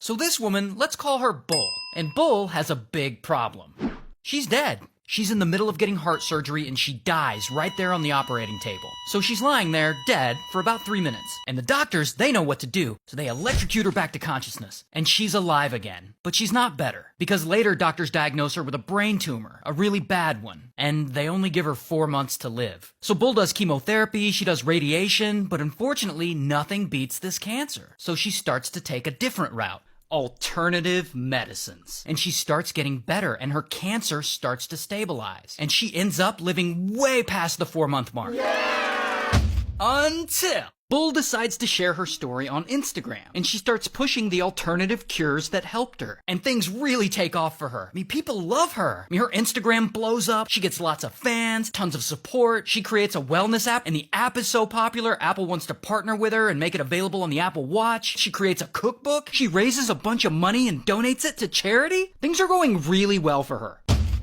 So this woman, let's call her Bull. And Bull has a big problem. She's dead. She's in the middle of getting heart surgery and she dies right there on the operating table. So she's lying there, dead, for about 3 minutes. And the doctors, they know what to do, so they electrocute her back to consciousness. And she's alive again. But she's not better. Because later, doctors diagnose her with a brain tumor, a really bad one. And they only give her 4 months to live. So Bull does chemotherapy, she does radiation, but unfortunately, nothing beats this cancer. So she starts to take a different route. Alternative medicines. And she starts getting better and her cancer starts to stabilize. And she ends up living way past the 4-month mark. Yeah! Until Bull decides to share her story on Instagram, and she starts pushing the alternative cures that helped her. And things really take off for her. I mean, people love her. I mean, her Instagram blows up, she gets lots of fans, tons of support, she creates a wellness app, and the app is so popular, Apple wants to partner with her and make it available on the Apple Watch. She creates a cookbook, she raises a bunch of money and donates it to charity. Things are going really well for her.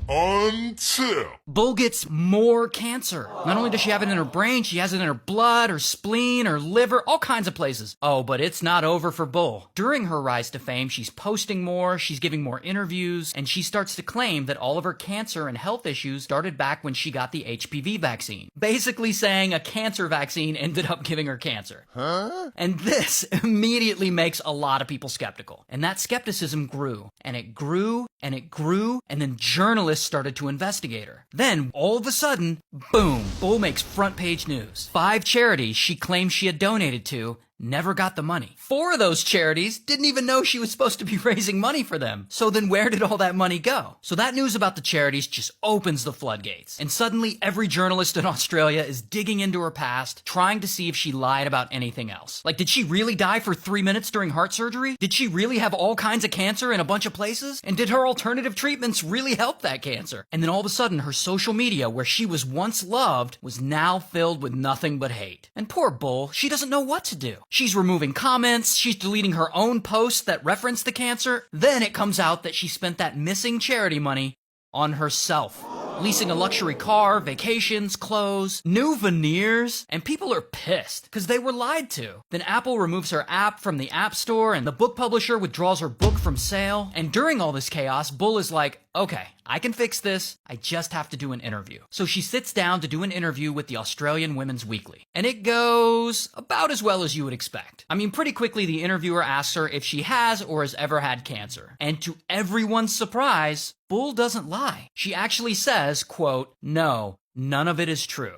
Until Bull gets more cancer. Not only does she have it in her brain, she has it in her blood, her spleen, her liver, all kinds of places. Oh, but it's not over for Bull. During her rise to fame, she's posting more, she's giving more interviews, and she starts to claim that all of her cancer and health issues started back when she got the HPV vaccine. Basically saying a cancer vaccine ended up giving her cancer. Huh? And this immediately makes a lot of people skeptical. And that skepticism grew, and it grew, and it grew, and then journalists started to investigate her. Then, all of a sudden, boom, Bull makes front page news. 5 charities she claimed she had donated to never got the money. 4 of those charities didn't even know she was supposed to be raising money for them. So then where did all that money go? So that news about the charities just opens the floodgates. And suddenly every journalist in Australia is digging into her past, trying to see if she lied about anything else. Like, did she really die for 3 minutes during heart surgery? Did she really have all kinds of cancer in a bunch of places? And did her alternative treatments really help that cancer? And then all of a sudden her social media, where she was once loved, was now filled with nothing but hate. And poor Bull, she doesn't know what to do. She's removing comments, she's deleting her own posts that reference the cancer. Then it comes out that she spent that missing charity money on herself. Leasing a luxury car, vacations, clothes, new veneers, and people are pissed because they were lied to. Then Apple removes her app from the App Store and the book publisher withdraws her book from sale. And during all this chaos, Bull is like, okay, I can fix this, I just have to do an interview. So she sits down to do an interview with the Australian Women's Weekly. And it goes about as well as you would expect. I mean, pretty quickly the interviewer asks her if she has or has ever had cancer. And to everyone's surprise, Bull doesn't lie. She actually says, quote, "No, none of it is true."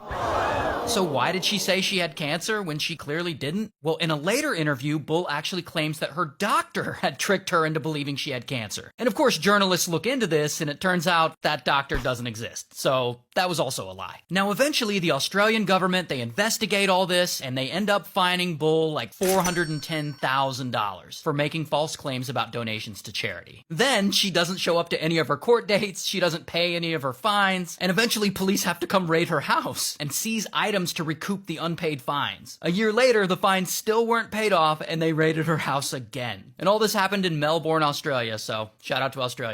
So why did she say she had cancer when she clearly didn't? Well, in a later interview, Bull actually claims that her doctor had tricked her into believing she had cancer. And of course, journalists look into this, and it turns out that doctor doesn't exist. So that was also a lie. Now, eventually, the Australian government, they investigate all this, and they end up fining Bull like $410,000 for making false claims about donations to charity. Then, she doesn't show up to any of her court dates, she doesn't pay any of her fines, and eventually police have to come raid her house and seize items to recoup the unpaid fines. A year later, the fines still weren't paid off, and they raided her house again. And all this happened in Melbourne, Australia, so shout out to Australia.